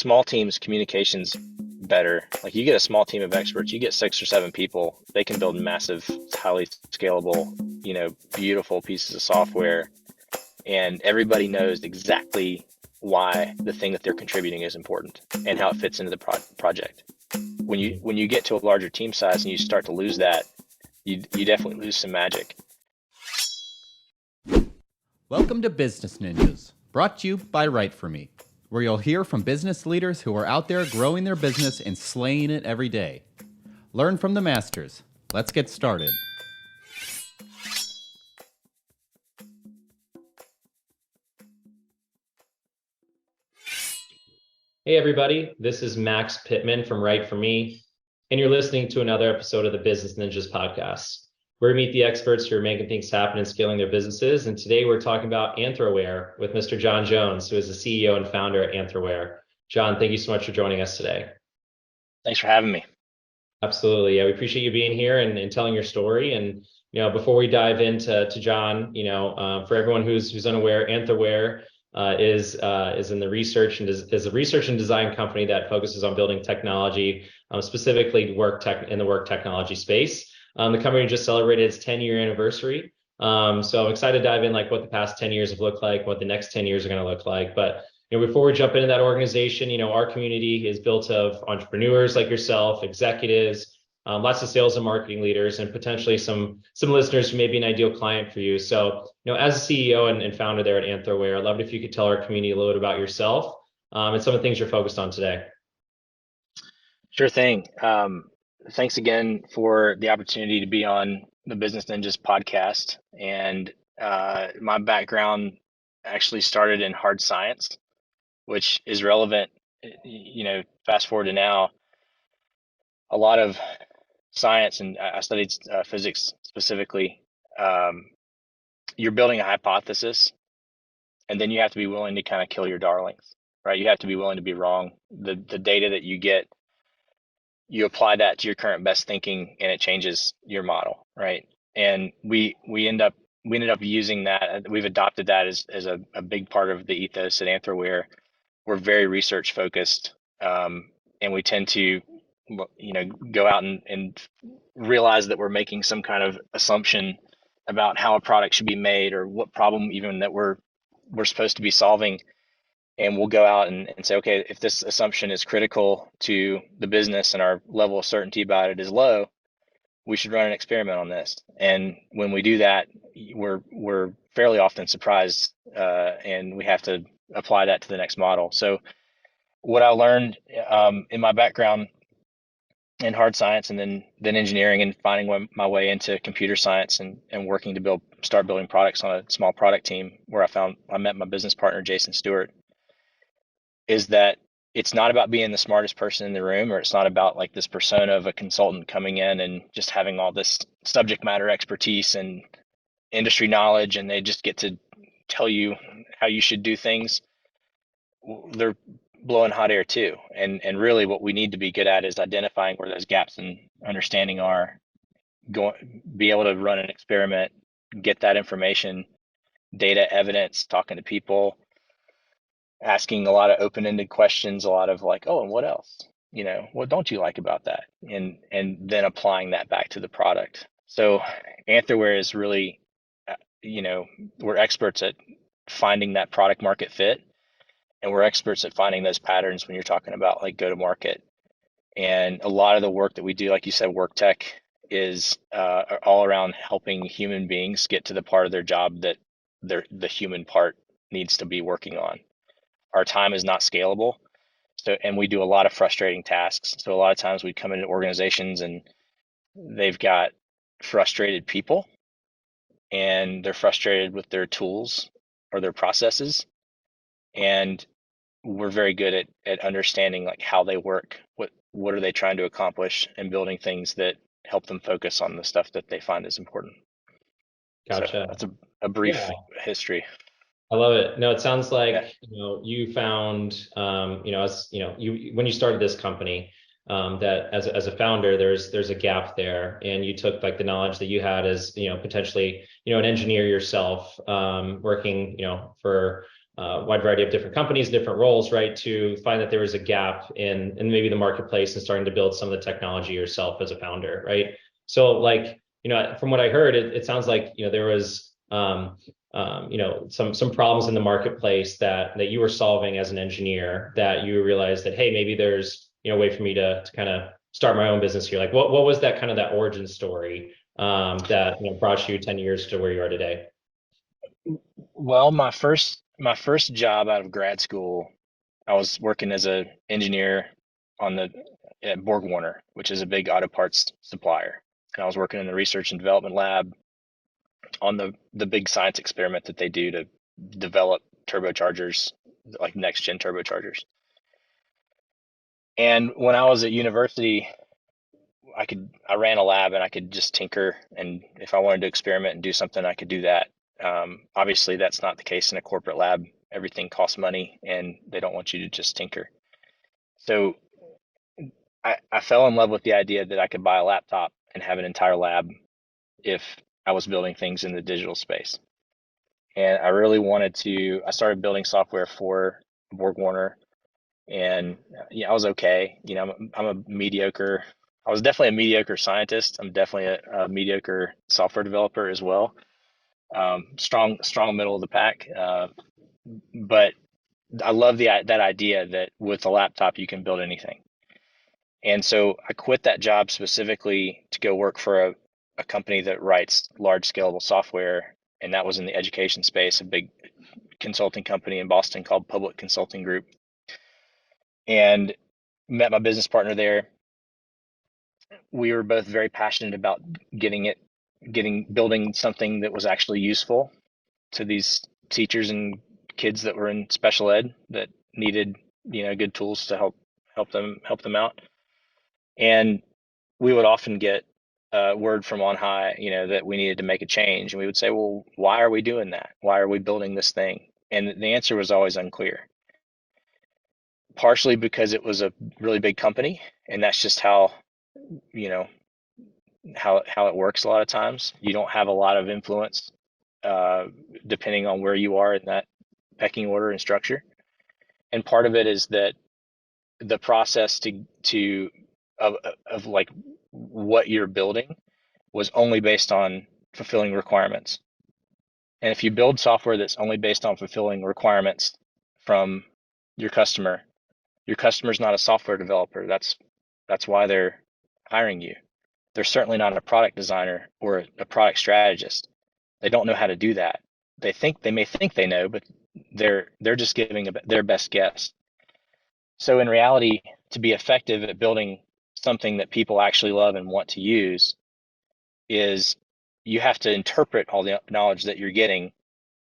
small teams communications better. Like you get a small team of experts, you get 6 or 7 people, they can build massive, highly scalable, beautiful pieces of software, and everybody knows exactly why the thing that they're contributing is important and how it fits into the project. When you get to a larger team size and you start to lose that, you definitely lose some magic. Welcome to Business Ninjas, brought to you by WriteForMe, where you'll hear from business leaders who are out there growing their business and slaying it every day. Learn from the masters. Let's get started. Hey everybody, this is Max Pittman from WriteForMe, and you're listening to another episode of the Business Ninjas podcast, where we meet the experts who are making things happen and scaling their businesses. And today we're talking about Anthroware with Mr. John Jones, who is the CEO and founder at Anthroware. John, thank you so much for joining us today. Thanks for having me. Absolutely. Yeah, we appreciate you being here and telling your story. And before we dive into John, for everyone who's unaware, Anthroware is in the research and is a research and design company that focuses on building technology, specifically in the work technology space. The company just celebrated its 10-year anniversary. So I'm excited to dive in like what the past 10 years have looked like, what the next 10 years are going to look like. But before we jump into that organization, our community is built of entrepreneurs like yourself, executives, lots of sales and marketing leaders, and potentially some listeners who may be an ideal client for you. So, as a CEO and founder there at Anthroware, I'd love it if you could tell our community a little bit about yourself and some of the things you're focused on today. Sure thing. Thanks again for the opportunity to be on the Business Ninjas podcast. And my background actually started in hard science, which is relevant, fast forward to now. A lot of science, and I studied physics specifically. You're building a hypothesis, and then you have to be willing to kind of kill your darlings, right? You have to be willing to be wrong. The data that you get, you apply that to your current best thinking, and it changes your model, right? And we ended up using that. We've adopted that as a big part of the ethos at Anthroware. We're very research focused, and we tend to go out and realize that we're making some kind of assumption about how a product should be made or what problem even that we're supposed to be solving. And we'll go out and say, okay, if this assumption is critical to the business and our level of certainty about it is low, we should run an experiment on this. And when we do that, we're fairly often surprised, and we have to apply that to the next model. So what I learned in my background in hard science and then engineering, and finding my way into computer science and working to start building products on a small product team, where I met my business partner, Jason Stewart, is that it's not about being the smartest person in the room, or it's not about like this persona of a consultant coming in and just having all this subject matter expertise and industry knowledge, and they just get to tell you how you should do things. They're blowing hot air too. And really what we need to be good at is identifying where those gaps in understanding are, be able to run an experiment, get that information, data, evidence, talking to people, asking a lot of open-ended questions, a lot of like, oh, and what else? What don't you like about that? And then applying that back to the product. So Anthroware is really, we're experts at finding that product market fit. And we're experts at finding those patterns when you're talking about like go to market. And a lot of the work that we do, like you said, work tech, is all around helping human beings get to the part of their job that the human part needs to be working on. Our time is not scalable. And we do a lot of frustrating tasks. So a lot of times we come into organizations and they've got frustrated people, and they're frustrated with their tools or their processes. And we're very good at understanding like how they work, what are they trying to accomplish, and building things that help them focus on the stuff that they find is important. Gotcha. So that's a brief history. I love it. No, it sounds like you found when you started this company, that as a founder, there's a gap there, and you took like the knowledge that you had as potentially an engineer yourself, working for wide variety of different companies, different roles, right, to find that there was a gap in maybe the marketplace and starting to build some of the technology yourself as a founder, right? So like, from what I heard, it sounds like, there was, some problems in the marketplace that you were solving as an engineer, that you realized that, hey, maybe there's, a way for me to kind of start my own business here. Like, what was that kind of that origin story that brought you 10 years to where you are today? Well, my first job out of grad school, I was working as a engineer on the at Borg Warner, which is a big auto parts supplier. And I was working in the research and development lab on the big science experiment that they do to develop turbochargers, like next gen turbochargers. And when I was at university, I ran a lab and I could just tinker, and if I wanted to experiment and do something, I could do that. Obviously, that's not the case in a corporate lab. Everything costs money, and they don't want you to just tinker. So I fell in love with the idea that I could buy a laptop and have an entire lab if I was building things in the digital space. And I really wanted to. I started building software for Borg Warner, and yeah, I was okay. I'm a mediocre. I was definitely a mediocre scientist. I'm definitely a mediocre software developer as well. Strong middle of the pack. But I love that idea that with a laptop you can build anything. And so I quit that job specifically to go work for a company that writes large scalable software, and that was in the education space, a big consulting company in Boston called Public Consulting Group, and met my business partner there. We were both very passionate about building something that was actually useful to these teachers and kids that were in special ed that needed, good tools to help them out. And we would often get word from on high, that we needed to make a change. And we would say, well, why are we doing that? Why are we building this thing? And the answer was always unclear. Partially because it was a really big company, and that's just you know, how it works a lot of times. You don't have a lot of influence uh, depending on where you are in that pecking order and structure. And part of it is that the process to of like what you're building was only based on fulfilling requirements. And if you build software that's only based on fulfilling requirements from your customer, your customer's not a software developer. That's why they're hiring you. They're certainly not a product designer or a product strategist. They don't know how to do that. They may think they know, but they're just giving their best guess. So in reality, to be effective at building something that people actually love and want to use is you have to interpret all the knowledge that you're getting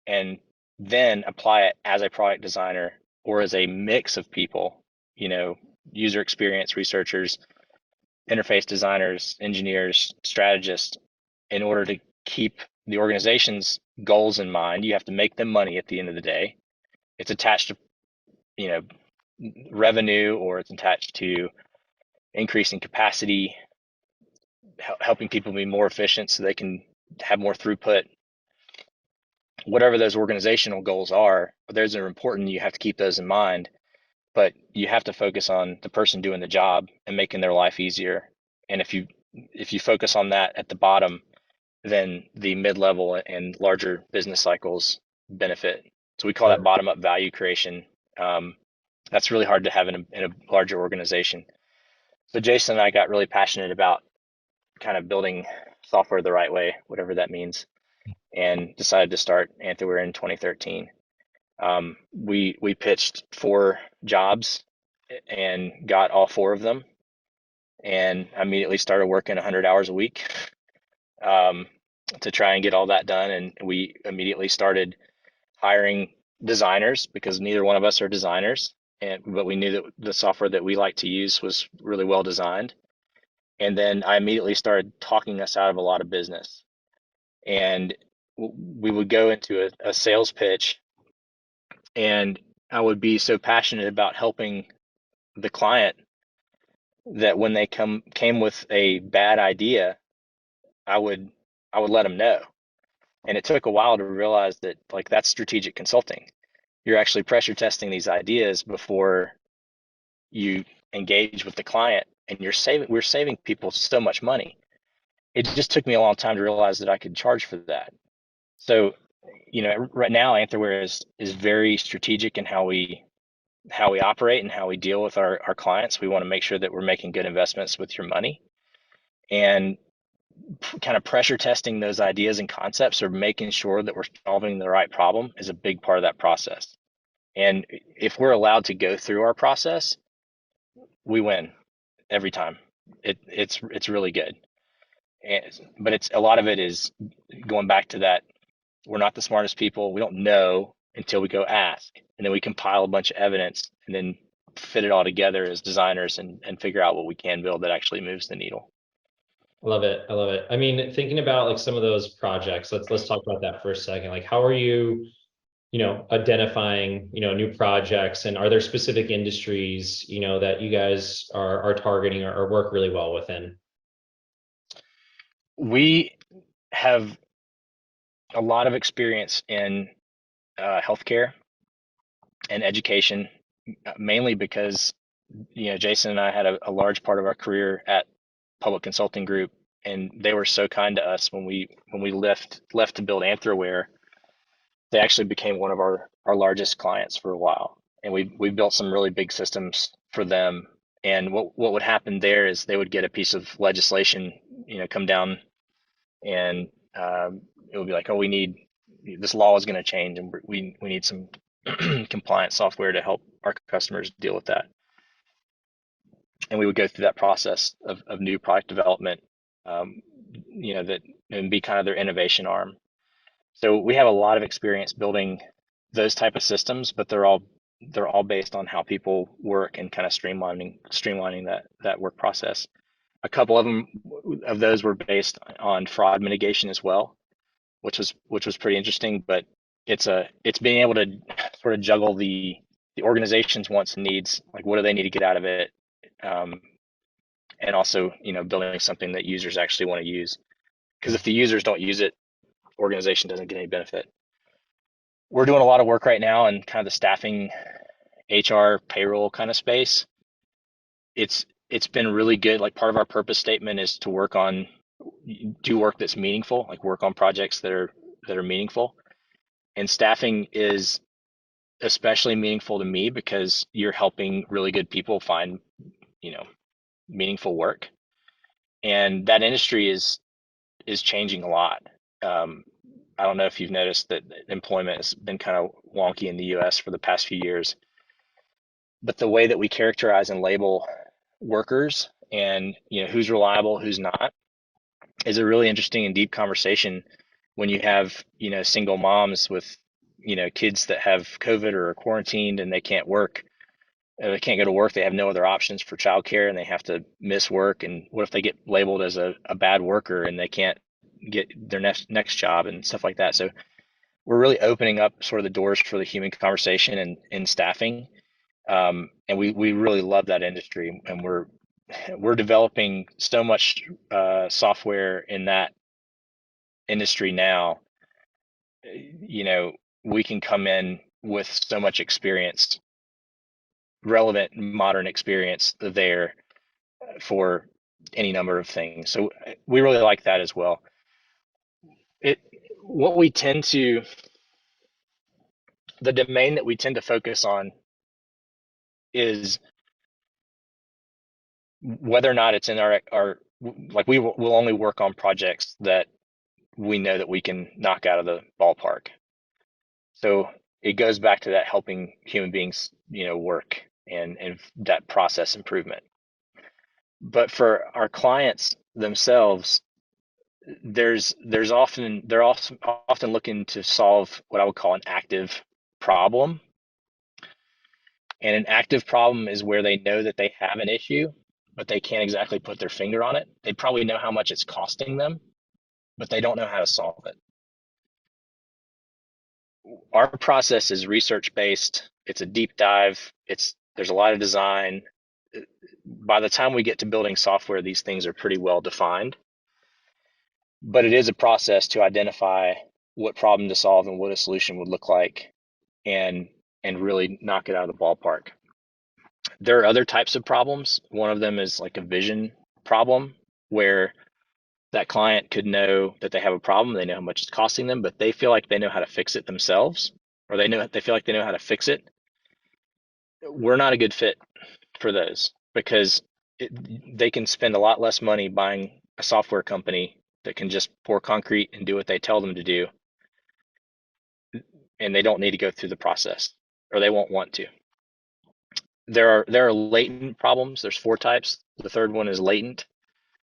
and then apply it as a product designer or as a mix of people, user experience researchers, interface designers, engineers, strategists, in order to keep the organization's goals in mind. You have to make them money at the end of the day. It's attached to, you know, revenue, or it's attached to increasing capacity, helping people be more efficient so they can have more throughput. Whatever those organizational goals are, those are important. You have to keep those in mind, but you have to focus on the person doing the job and making their life easier. And if you focus on that at the bottom, then the mid-level and larger business cycles benefit. So we call that bottom-up value creation. That's really hard to have in a larger organization. So Jason and I got really passionate about kind of building software the right way, whatever that means, and decided to start Anthroware in 2013. We pitched 4 jobs and got all 4 of them, and immediately started working 100 hours a week to try and get all that done. And we immediately started hiring designers because neither one of us are designers, but we knew that the software that we like to use was really well designed. And then I immediately started talking us out of a lot of business. And we would go into a sales pitch, and I would be so passionate about helping the client that when they came with a bad idea, I would let them know. And it took a while to realize that, like, that's strategic consulting. you're actually pressure testing these ideas before you engage with the client, and we're saving people so much money. It just took me a long time to realize that I could charge for that. So, right now Anthroware is very strategic in how we operate and how we deal with our clients. We want to make sure that we're making good investments with your money, and kind of pressure testing those ideas and concepts, or making sure that we're solving the right problem, is a big part of that process. And if we're allowed to go through our process, we win every time. It's really good. But it's a lot of it is going back to that. We're not the smartest people. We don't know until we go ask, and then we compile a bunch of evidence and then fit it all together as designers, and figure out what we can build that actually moves the needle. I love it. I love it. I mean, thinking about like some of those projects, let's talk about that for a second. Like, how are you, identifying, new projects, and are there specific industries, that you guys are targeting or work really well within? We have a lot of experience in healthcare and education, mainly because Jason and I had a large part of our career at Public Consulting Group, and they were so kind to us when we left to build Anthroware. They actually became one of our largest clients for a while, and we built some really big systems for them. And what would happen there is they would get a piece of legislation, come down, and it would be like, oh, we need this law is going to change, and we need some compliance software to help our customers deal with that. And we would go through that process of new product development, that, and be kind of their innovation arm. So we have a lot of experience building those type of systems, but they're all based on how people work, and kind of streamlining that work process. A couple of those were based on fraud mitigation as well, which was pretty interesting. But it's being able to sort of juggle the organization's wants and needs, like what do they need to get out of it, um, and also building something that users actually want to use. Because if the users don't use it, organization doesn't get any benefit. We're doing a lot of work right now in kind of the staffing, HR, payroll kind of space. It's been really good. Like, part of our purpose statement is to do work that's meaningful, like work on projects that are meaningful. And staffing is especially meaningful to me because you're helping really good people find, you know, meaningful work. And that industry is changing a lot. Um, I don't know if you've noticed that employment has been kind of wonky in the US for the past few years, but the way that we characterize and label workers, and who's reliable, who's not, is a really interesting and deep conversation when you have single moms with kids that have COVID or are quarantined, and they can't work. They can't go to work. They have no other options for childcare, and they have to miss work. And what if they get labeled as a bad worker, and they can't get their next job and stuff like that? So we're really opening up sort of the doors for the human conversation in staffing, and we really love that industry, and we're developing so much software in that industry now. We can come in with so much experience, relevant modern experience there for any number of things. So we really like that as well. It what we tend to The domain that we tend to focus on is whether or not it's in our like, we'll only work on projects that we know that we can knock out of the ballpark. So it goes back to that helping human beings, work, and that process improvement. But for our clients themselves, they're often looking to solve what I would call an active problem. And an active problem is where they know that they have an issue, but they can't exactly put their finger on it. They probably know how much it's costing them, but they don't know how to solve it. Our process is research based. It's a deep dive. There's a lot of design. By the time we get to building software, these things are pretty well defined. But it is a process to identify what problem to solve and what a solution would look like. And and really knock it out of the ballpark. There are other types of problems. One of them is like a vision problem where that client could know that they have a problem, they know how much it's costing them, but they feel like they know how to fix it themselves, or they feel like they know how to fix it. We're not a good fit for those because they can spend a lot less money buying a software company that can just pour concrete and do what they tell them to do, and they don't need to go through the process, or they won't want to. There are latent problems. There's four types. The third one is latent,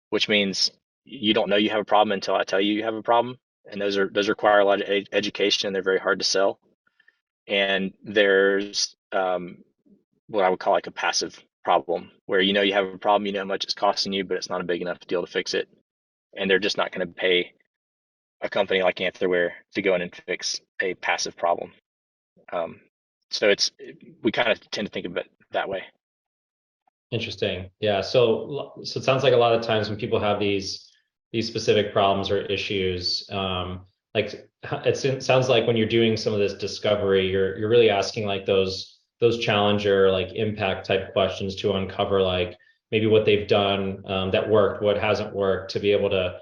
which means you don't know you have a problem until I tell you you have a problem, and those require a lot of education, and they're very hard to sell. And there's what I would call like a passive problem, where you know you have a problem, you know how much it's costing you, but it's not a big enough deal to fix it, and they're just not going to pay a company like Anthroware to go in and fix a passive problem. Um, so we kind of tend to think of it that way. Interesting. Yeah. So it sounds like a lot of times when people have these specific problems or issues, like it sounds like when you're doing some of this discovery, you're really asking like those challenger like impact type questions to uncover like maybe what they've done that worked, what hasn't worked, to be able to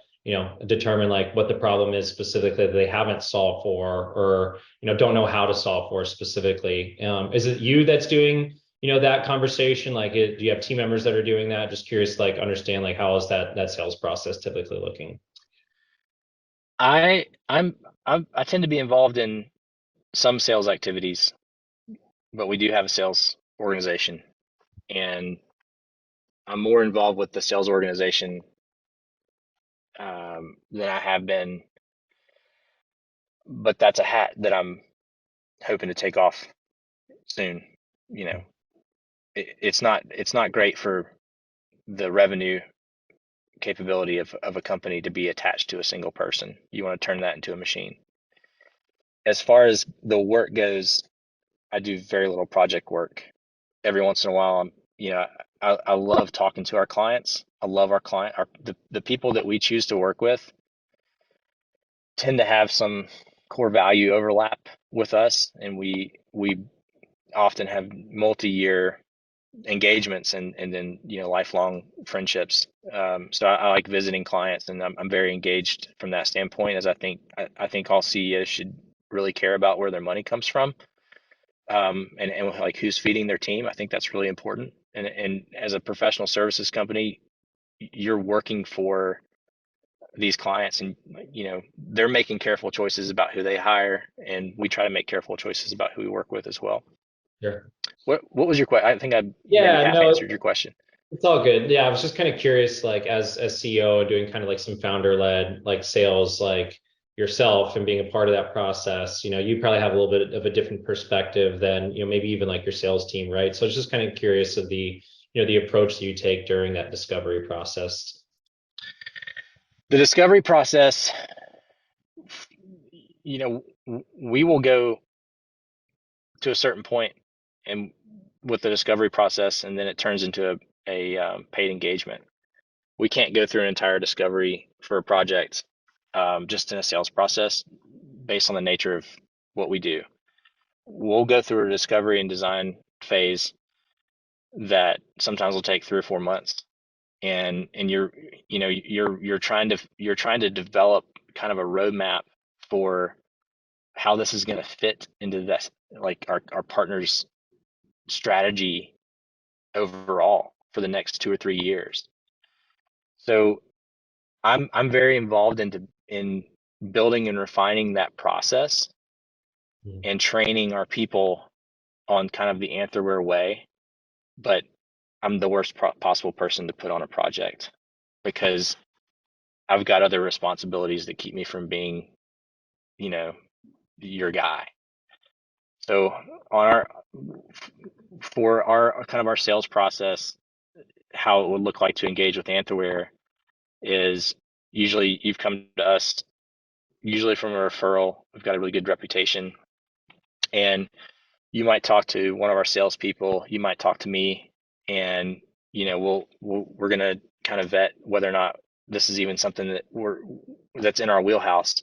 determine like what the problem is specifically that they haven't solved for, or don't know how to solve for specifically. Is it you that's doing that conversation? Like, do you have team members that are doing that? Just curious, like, understand, like, how is that sales process typically looking? I I'm I tend to be involved in some sales activities, but we do have a sales organization, and I'm more involved with the sales organization than I have been. But that's a hat that I'm hoping to take off soon. You know, it's not great for the revenue capability of a company to be attached to a single person. You want to turn that into a machine. As far as the work goes, I do very little project work. Every once in a while, I love talking to our clients. I love our client, the people that we choose to work with tend to have some core value overlap with us, and we often have multi-year engagements and then lifelong friendships. So I like visiting clients, and I'm very engaged from that standpoint, as I think all CEOs should really care about where their money comes from, and like who's feeding their team. I think that's really important. And as a professional services company, you're working for these clients, and they're making careful choices about who they hire, and we try to make careful choices about who we work with as well. Sure. What was your question? I think I maybe Yeah, half no, answered your question. it's all good. Yeah, I was just kind of curious, like, as CEO, doing kind of like some founder-led like sales, like yourself, and being a part of that process. You probably have a little bit of a different perspective than maybe even like your sales team, right? So I was just kind of curious of the approach that you take during that discovery process. The discovery process, we will go to a certain point and with the discovery process, and then it turns into a paid engagement. We can't go through an entire discovery for a project just in a sales process based on the nature of what we do. We'll go through a discovery and design phase that sometimes will take 3 or 4 months, and you're trying to develop kind of a roadmap for how this is going to fit into this, like our partner's strategy overall for the next 2 or 3 years. So I'm very involved in building and refining that process Mm. and training our people on kind of the Anthroware way. But I'm the worst possible person to put on a project because I've got other responsibilities that keep me from being, you know, your guy. So on our for our kind of our sales process, how it would look like to engage with Anthroware is usually you've come to us usually from a referral. We've got a really good reputation, and you might talk to one of our salespeople. You might talk to me, and we're gonna kind of vet whether or not this is even something that's in our wheelhouse.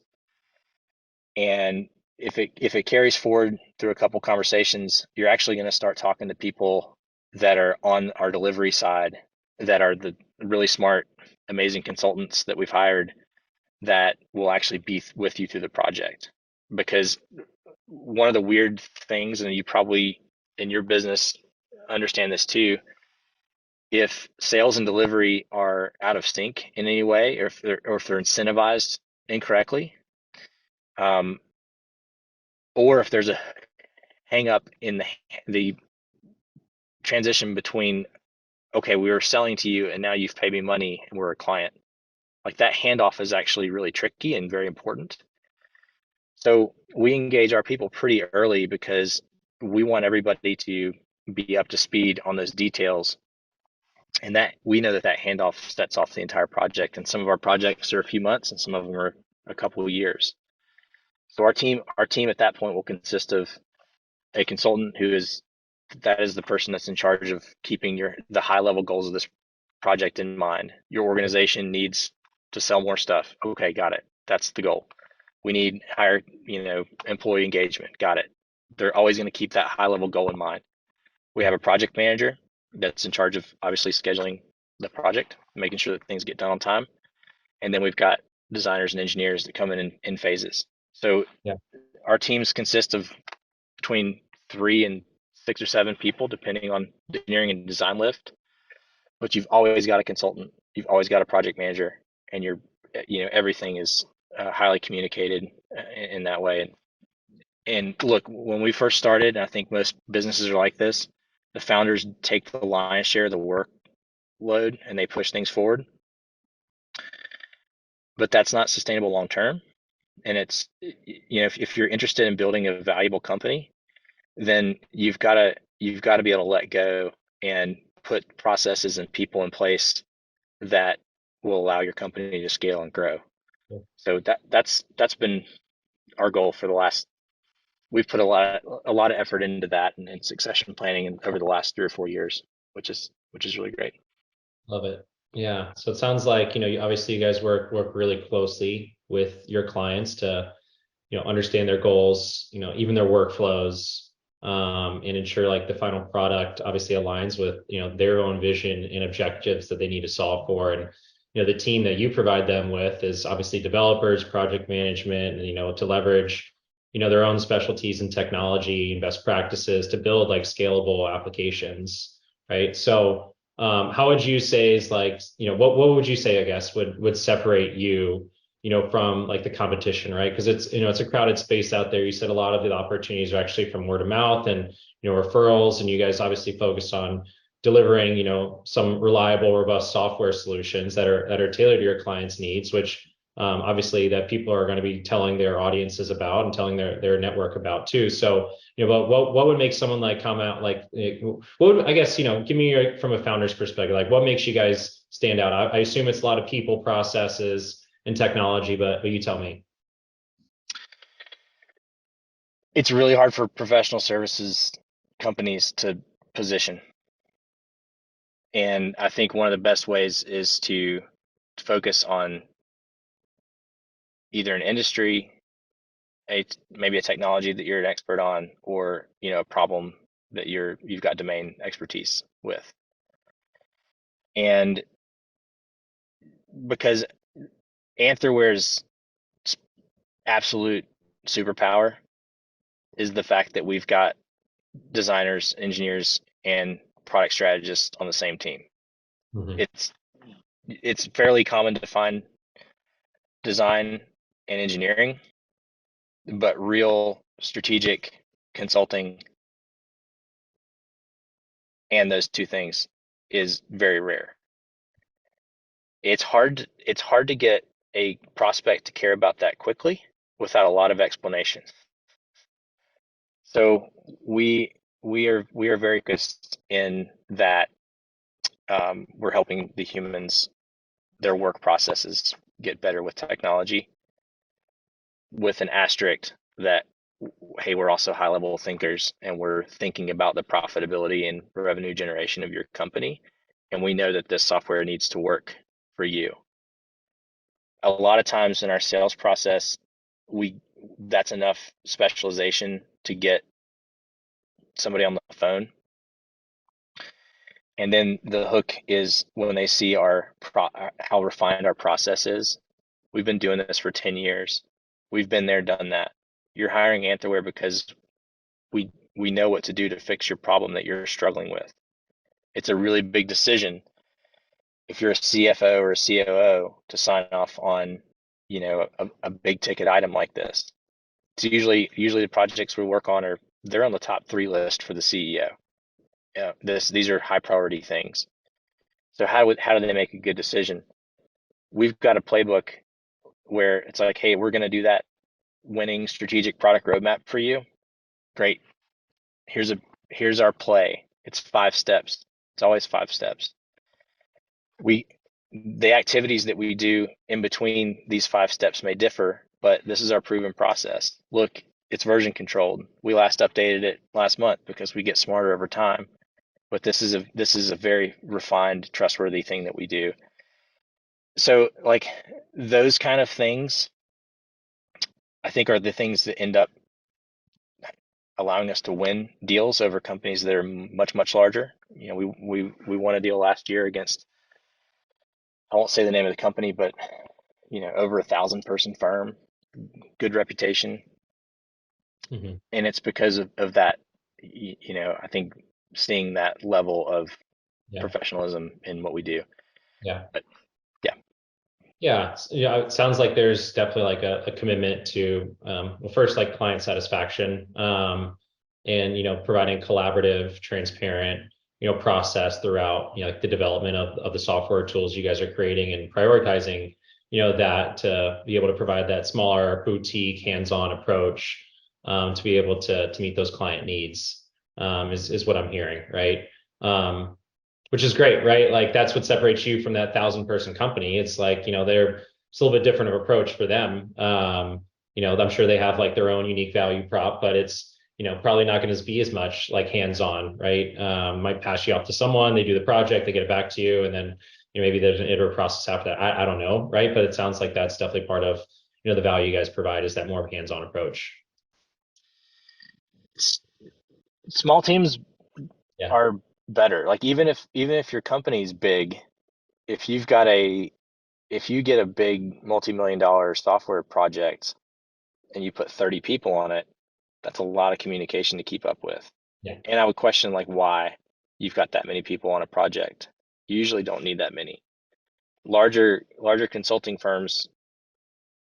And if it carries forward through a couple conversations, you're actually going to start talking to people that are on our delivery side, that are the really smart, amazing consultants that we've hired, that will actually be with you through the project. Because one of the weird things, and you probably in your business understand this too, if sales and delivery are out of sync in any way, or if they're incentivized incorrectly, um, or if there's a hang up in the transition between, okay, we were selling to you and now you've paid me money and we're a client. Like that handoff is actually really tricky and very important. So we engage our people pretty early because we want everybody to be up to speed on those details, and that we know that that handoff sets off the entire project. And some of our projects are a few months and some of them are a couple of years. So our team at that point will consist of a consultant who is that is the person that's in charge of keeping the high level goals of this project in mind. Your organization needs to sell more stuff. Okay, got it. That's the goal. We need higher, employee engagement. Got it. They're always going to keep that high level goal in mind. We have a project manager that's in charge of obviously scheduling the project, making sure that things get done on time. And then we've got designers and engineers that come in phases. So Yeah. our teams consist of between 3 and 6 or 7 people, depending on the engineering and design lift. But you've always got a consultant, you've always got a project manager, and everything is highly communicated in that way. And look, when we first started, and I think most businesses are like this, the founders take the lion's share of the workload and they push things forward. But that's not sustainable long term. And if you're interested in building a valuable company, then you've got to be able to let go and put processes and people in place that will allow your company to scale and grow. So that's been our goal for the last. We've put a lot of effort into that and succession planning over the last 3 or 4 years, which is really great. Love it. Yeah. So it sounds like, obviously you guys work really closely with your clients to, understand their goals, even their workflows, and ensure like the final product obviously aligns with, their own vision and objectives that they need to solve for. And, the team that you provide them with is obviously developers, project management, and, to leverage, their own specialties in technology and best practices to build like scalable applications. Right. So, how would you say is like, what would you say, I guess, would separate you, from like the competition, right? Because it's a crowded space out there. You said a lot of the opportunities are actually from word of mouth and, referrals, and you guys obviously focus on delivering, some reliable, robust software solutions that are tailored to your clients' needs, which obviously that people are going to be telling their audiences about and telling their network about too. So, but what would make someone like come out like, what would, I guess, give me from a founder's perspective, like what makes you guys stand out? I assume it's a lot of people, processes, and technology, but you tell me. It's really hard for professional services companies to position. And I think one of the best ways is to focus on either an industry, maybe a technology that you're an expert on, or a problem that you've got domain expertise with. And because Anthroware's absolute superpower is the fact that we've got designers, engineers, and product strategists on the same team. Mm-hmm. It's fairly common to find design and engineering, but real strategic consulting and those two things is very rare. It's hard to get a prospect to care about that quickly without a lot of explanation. So we are very focused in that. We're helping the humans, their work processes get better with technology, with an asterisk that, hey, we're also high level thinkers and we're thinking about the profitability and revenue generation of your company. And we know that this software needs to work for you. A lot of times in our sales process, we that's enough specialization to get somebody on the phone. And then the hook is when they see how refined our process is. We've been doing this for 10 years. We've been there, done that. You're hiring Anthroware because we know what to do to fix your problem that you're struggling with. It's a really big decision if you're a CFO or a COO to sign off on, a big ticket item like this. It's usually the projects we work on they're on the top 3 list for the CEO. These are high priority things. So how do they make a good decision? We've got a playbook where it's like, hey, we're going to do that winning strategic product roadmap for you. Great. Here's our play. It's 5 steps. It's always 5 steps. The activities that we do in between these 5 steps may differ, but this is our proven process. Look, it's version controlled. We last updated it last month because we get smarter over time. But this is a very refined, trustworthy thing that we do. So like those kind of things, I think are the things that end up allowing us to win deals over companies that are much, much larger. We won a deal last year against, I won't say the name of the company, but over 1,000-person firm, good reputation. Mm-hmm. And it's because of that, I think seeing that level of professionalism in what we do. Yeah. But yeah. Yeah. It sounds like there's definitely like a commitment to, well, first, like client satisfaction, and, providing collaborative, transparent, process throughout, like the development of the software tools you guys are creating and prioritizing, that to be able to provide that smaller boutique hands-on approach, to be able to meet those client needs, is what I'm hearing, right? Which is great, right? Like that's what separates you from that 1,000-person company. It's like, it's a little bit different of approach for them. I'm sure they have like their own unique value prop, but it's, probably not going to be as much like hands-on, right? Might pass you off to someone, they do the project, they get it back to you, and then, maybe there's an iterative process after that. I don't know, right? But it sounds like that's definitely part of, the value you guys provide is that more hands-on approach. Small teams Yeah. are better. Like even if your company's big, if you get a big multi-million-dollar software project and you put 30 people on it, that's a lot of communication to keep up with. Yeah. And I would question like why you've got that many people on a project. You usually don't need that many. Larger consulting firms,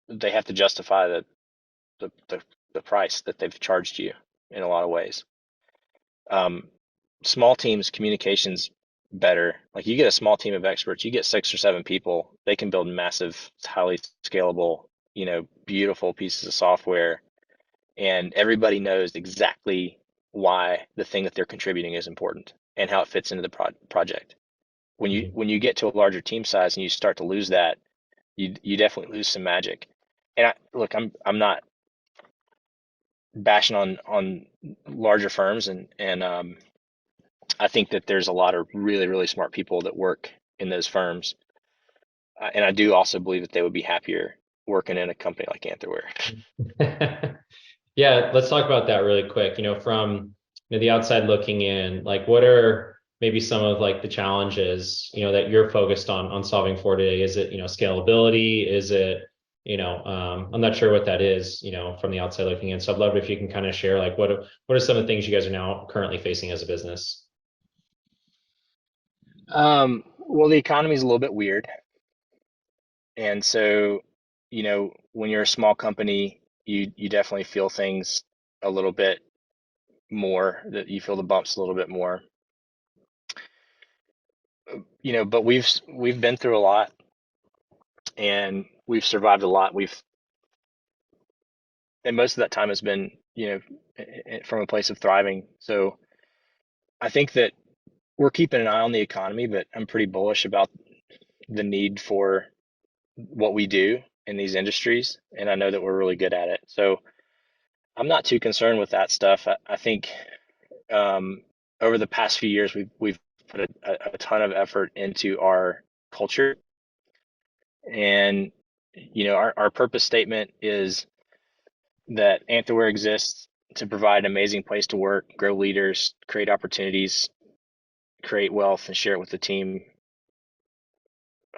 they have to justify the price that they've charged you in a lot of ways. Small teams, communications better. Like you get a small team of experts, you get 6 or 7 people, they can build massive, highly scalable, beautiful pieces of software, and everybody knows exactly why the thing that they're contributing is important and how it fits into the project. When you Mhm. when you get to a larger team size and you start to lose that, you definitely lose some magic. And look, I'm not bashing on larger firms, and I think that there's a lot of really, really smart people that work in those firms. And I do also believe that they would be happier working in a company like Anthroware. Yeah, let's talk about that really quick. From the outside looking in, like what are maybe some of like the challenges, that you're focused on solving for today? Is it, scalability? Is it, I'm not sure what that is, from the outside looking in. So I'd love it if you can kind of share like what are some of the things you guys are now currently facing as a business? Well, the economy is a little bit weird. And so, when you're a small company, you definitely feel things a little bit more, that you feel the bumps a little bit more. But we've been through a lot and we've survived a lot. And most of that time has been, from a place of thriving. So I think that we're keeping an eye on the economy, but I'm pretty bullish about the need for what we do in these industries, and I know that we're really good at it. So I'm not too concerned with that stuff. I think over the past few years, we've put a ton of effort into our culture, and our purpose statement is that Anthroware exists to provide an amazing place to work, grow leaders, create opportunities, create wealth, and share it with the team.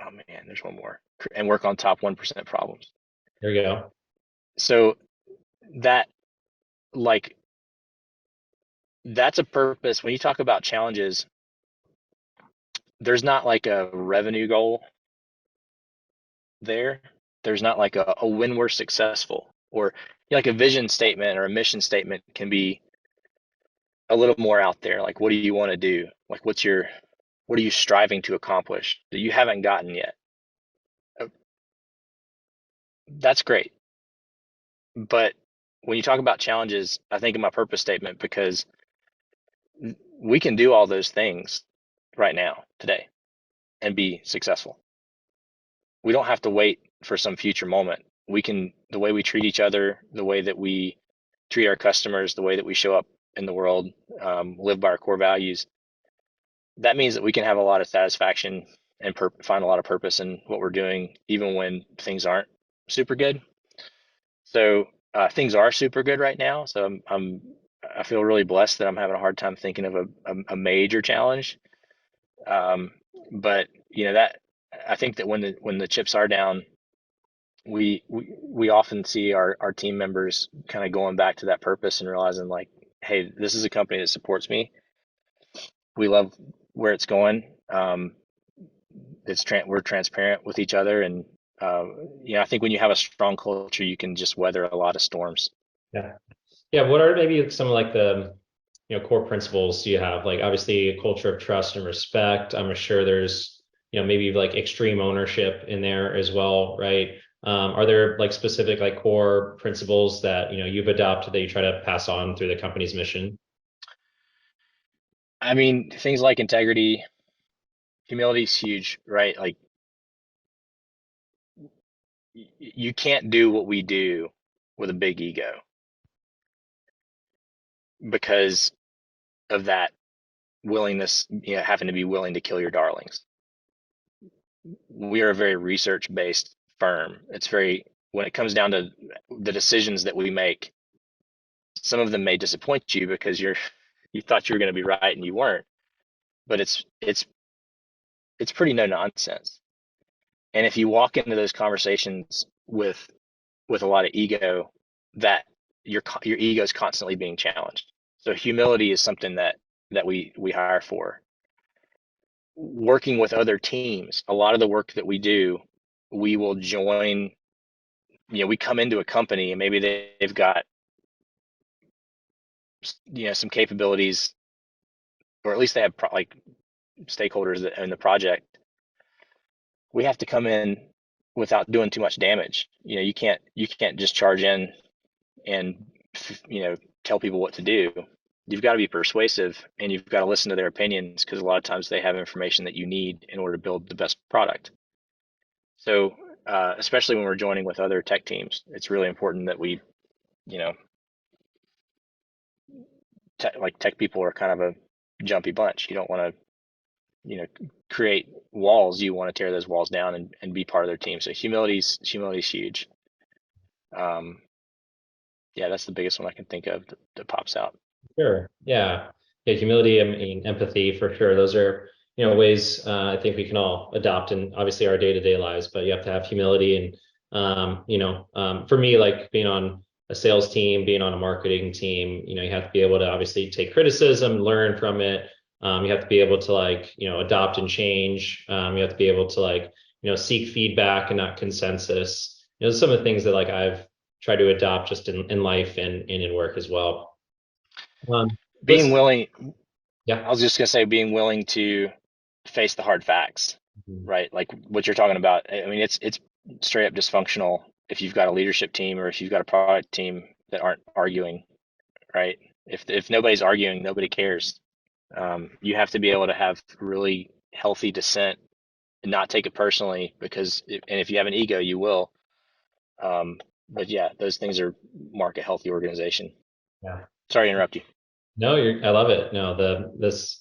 Oh man, there's one more. And work on top 1% problems. There you go. So that, like, that's a purpose. When you talk about challenges, there's not like a revenue goal there. There's not like a when we're successful, or like a vision statement or a mission statement can be a little more out there. Like, what do you want to do? Like, what are you striving to accomplish that you haven't gotten yet? Uh, That's great. But when you talk about challenges, I think of my purpose statement, because we can do all those things right now, today, and be successful. We don't have to wait for some future moment. We can, the way we treat each other, the way that we treat our customers, the way that we show up in the world, live by our core values, that means that we can have a lot of satisfaction and find a lot of purpose in what we're doing, even when things aren't super good. So things are super good right now. So I feel really blessed that I'm having a hard time thinking of a major challenge. But that, I think that when the chips are down, we often see our team members kind of going back to that purpose and realizing, like, hey, this is a company that supports me. We love where it's going. We're transparent with each other, and I think when you have a strong culture, you can just weather a lot of storms. Yeah. Yeah. What are maybe some of like the, core principles you have? Like obviously a culture of trust and respect. I'm sure there's, maybe like extreme ownership in there as well, right? Are there like specific like core principles that, you've adopted that you try to pass on through the company's mission? I mean, things like integrity, humility is huge, right? Like, you can't do what we do with a big ego, because of that willingness, having to be willing to kill your darlings. We are a very research-based firm. When it comes down to the decisions that we make, some of them may disappoint you because you thought you were going to be right and you weren't. But it's pretty no nonsense. And if you walk into those conversations with a lot of ego, that your ego is constantly being challenged. So humility is something that we hire for. Working with other teams, a lot of the work that we do, we will join. We come into a company and maybe they've got some capabilities, or at least they have like stakeholders that in the project. We have to come in without doing too much damage. You can't just charge in and tell people what to do. You've got to be persuasive, and you've got to listen to their opinions, because a lot of times they have information that you need in order to build the best product. So especially when we're joining with other tech teams, it's really important that we, tech people are kind of a jumpy bunch. You don't want to, create walls. You want to tear those walls down and be part of their team. So humility's huge. Yeah, that's the biggest one I can think of that pops out. Sure. Yeah. Yeah. Humility, I mean, empathy for sure. Those are, ways I think we can all adopt in obviously our day-to-day lives, but you have to have humility. And, for me, like being on a sales team, being on a marketing team, you have to be able to obviously take criticism, learn from it. You have to be able to like, adopt and change. You have to be able to like, seek feedback and not consensus. Some of the things that like I've tried to adopt just in life and in work as well. Being Let's, willing, I yeah. was just gonna say, being willing to face the hard facts, Mhm. right? Like what you're talking about. I mean, it's straight up dysfunctional if you've got a leadership team or if you've got a product team that aren't arguing, right? If nobody's arguing, nobody cares. You have to be able to have really healthy dissent and not take it personally, and if you have an ego, you will. But yeah, those things mark a healthy organization. Yeah. Sorry to interrupt you. No, I love it. No, this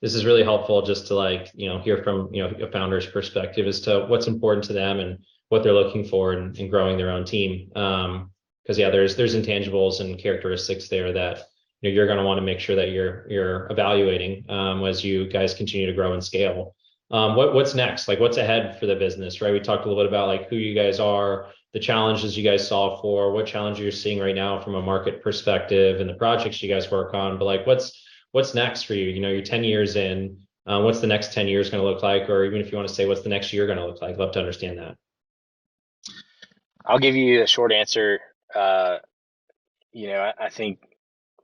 is really helpful just to like, hear from, a founder's perspective as to what's important to them and what they're looking for in growing their own team. because yeah, there's intangibles and characteristics there that you're going to want to make sure that you're evaluating as you guys continue to grow and scale. What's next? Like what's ahead for the business, right? We talked a little bit about like who you guys are, the challenges you guys solve for, what challenges you're seeing right now from a market perspective, and the projects you guys work on. But like, what's next for you? You're 10 years in. What's the next 10 years going to look like? Or even if you want to say, what's the next year going to look like? I'd love to understand that. I'll give you a short answer. I think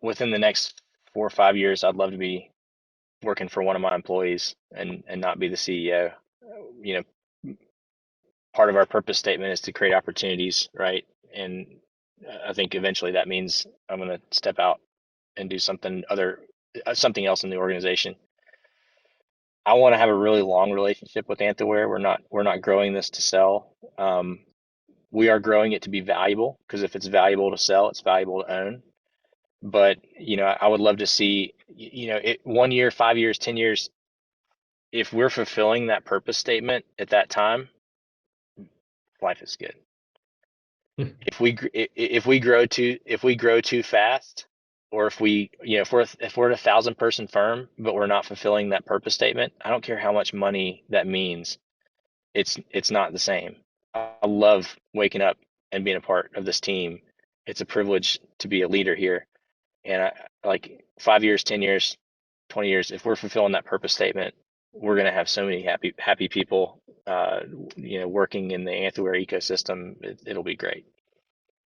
within the next 4 or 5 years, I'd love to be working for one of my employees and not be the CEO. You know, part of our purpose statement is to create opportunities, right? And I think eventually that means I'm going to step out and do something else in the organization. I want to have a really long relationship with Anthroware. We're not growing this to sell. We are growing it to be valuable, because if it's valuable to sell, it's valuable to own. But I would love to see, 1 year, 5 years, 10 years, if we're fulfilling that purpose statement at that time, life is good. If we grow too fast, or if we're a 1,000-person firm but we're not fulfilling that purpose statement, I don't care how much money that means. It's not the same. I love waking up and being a part of this team. It's a privilege to be a leader here. And like 5 years, 10 years, 20 years, if we're fulfilling that purpose statement, we're going to have so many happy people, working in the Anthroware ecosystem. It'll be great.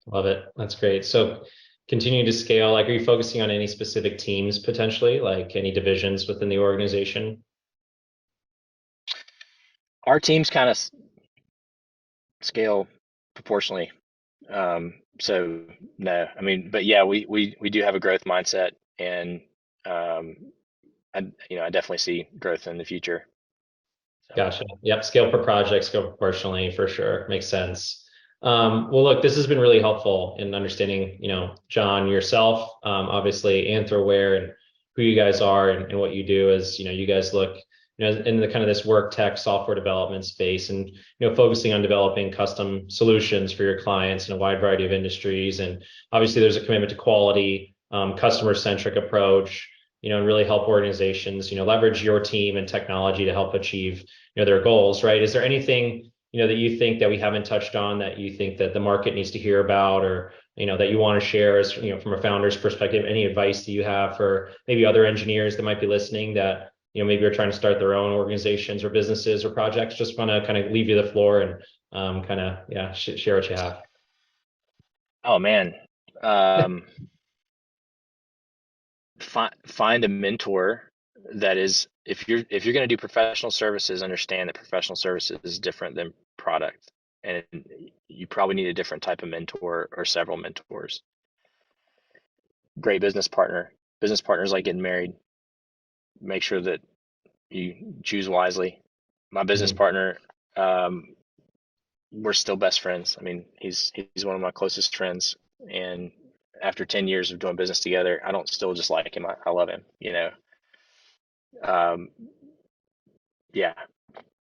Love it. That's great. So continue to scale. Like, are you focusing on any specific teams potentially, like any divisions within the organization? Our teams kind of scale proportionally. So no, I mean, but yeah, we do have a growth mindset, and I definitely see growth in the future. So. Gotcha. Yep. Scale per project, scale proportionally for sure. Makes sense. Well, look, this has been really helpful in understanding, John, yourself, obviously Anthroware and who you guys are and what you do as, you guys look, in the kind of this work tech software development space, and, focusing on developing custom solutions for your clients in a wide variety of industries. And obviously there's a commitment to quality, customer centric approach, and really help organizations, leverage your team and technology to help achieve, their goals, right? Is there anything, that you think that we haven't touched on that you think that the market needs to hear about, or, that you want to share as, from a founder's perspective? Any advice that you have for maybe other engineers that might be listening that, maybe are trying to start their own organizations or businesses or projects? Just want to kind of leave you the floor and share what you have. Oh man. Find a mentor that is, if you're going to do professional services, understand that professional services is different than product, and you probably need a different type of mentor or several mentors. Great business partners like getting married. Make sure that you choose wisely. My business partner, we're still best friends. I mean, he's one of my closest friends, and after 10 years of doing business together, I don't still just like him. I love him, yeah,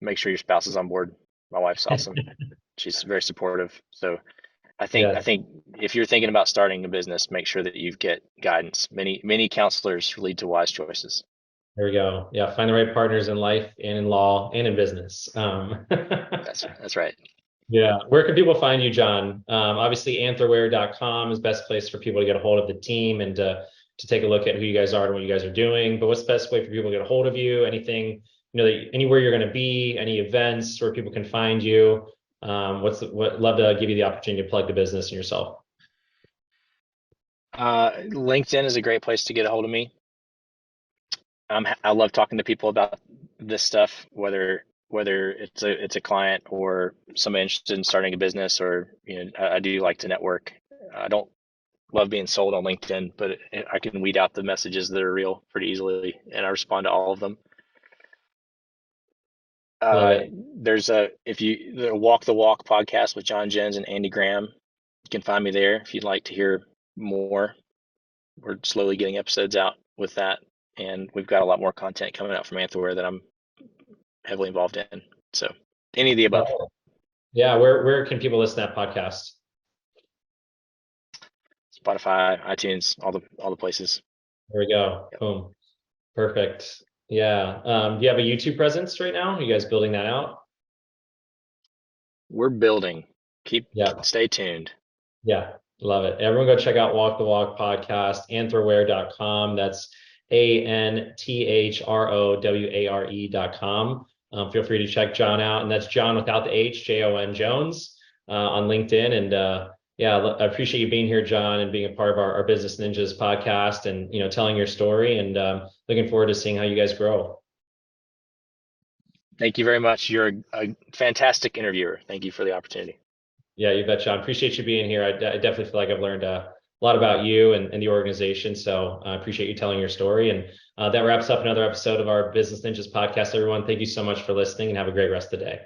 make sure your spouse is on board. My wife's awesome. She's very supportive. So I think Yeah. if you're thinking about starting a business, make sure that you get guidance. Many counselors lead to wise choices. There we go. Yeah, find the right partners in life and in law and in business. That's right. Yeah. Where can people find you, John? Obviously, anthroware.com is best place for people to get a hold of the team and to take a look at who you guys are and what you guys are doing. But what's the best way for people to get a hold of you? Anything, anywhere you're going to be, any events where people can find you? Love to give you the opportunity to plug the business and yourself. LinkedIn is a great place to get a hold of me. I love talking to people about this stuff, whether it's a client or somebody interested in starting a business, or I do like to network. I don't love being sold on LinkedIn, but I can weed out the messages that are real pretty easily, and I respond to all of them. There's the Walk the Walk podcast with John Jens and Andy Graham. You can find me there if you'd like to hear more. We're slowly getting episodes out with that, and we've got a lot more content coming out from Anthroware that I'm heavily involved in. So any of the above. Yeah. Where can people listen to that podcast? Spotify, iTunes, all the places. There we go. Yep. Boom. Perfect. Yeah. Do you have a YouTube presence right now? Are you guys building that out? We're building. Yeah. Stay tuned. Yeah. Love it. Everyone go check out Walk the Walk podcast, anthroware.com. That's anthroware.com. Feel free to check John out. And that's John without the H, Jon Jones, on LinkedIn. And yeah, I appreciate you being here, John, and being a part of our Business Ninjas podcast and, telling your story, and looking forward to seeing how you guys grow. Thank you very much. You're a fantastic interviewer. Thank you for the opportunity. Yeah, you bet, John. Appreciate you being here. I definitely feel like I've learned a lot about you and the organization. So I appreciate you telling your story. And that wraps up another episode of our Business Ninjas podcast, everyone. Thank you so much for listening, and have a great rest of the day.